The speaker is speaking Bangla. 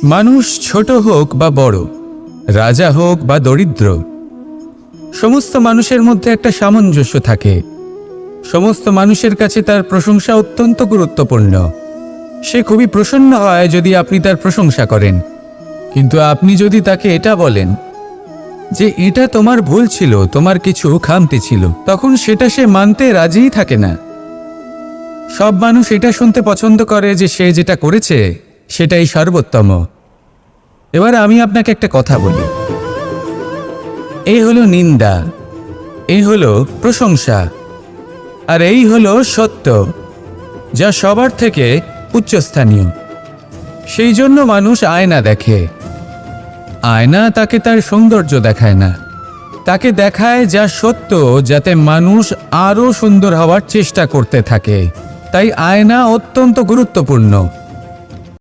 মানুষ ছোট হোক বা বড়, রাজা হোক বা দরিদ্র, সমস্ত মানুষের মধ্যে একটা সামঞ্জস্য থাকে। সমস্ত মানুষের কাছে তার প্রশংসা অত্যন্ত গুরুত্বপূর্ণ। সে খুবই প্রসন্ন হয় যদি আপনি তার প্রশংসা করেন, কিন্তু আপনি যদি তাকে এটা বলেন যে এটা তোমার ভুল ছিল, তোমার কিছু খামতি ছিল, তখন সেটা সে মানতে রাজিই থাকে না। সব মানুষ এটা শুনতে পছন্দ করে যে সে যেটা করেছে সেটাই সর্বোত্তম। এবার আমি আপনাকে একটা কথা বলি, এই হলো নিন্দা, এই হলো প্রশংসা, আর এই হলো সত্য, যা সবার থেকে উচ্চস্থানীয়। সেই জন্য মানুষ আয়না দেখে। আয়না তাকে তার সৌন্দর্য দেখায় না, তাকে দেখায় যা সত্য, যাতে মানুষ আরও সুন্দর হওয়ার চেষ্টা করতে থাকে। তাই আয়না অত্যন্ত গুরুত্বপূর্ণ।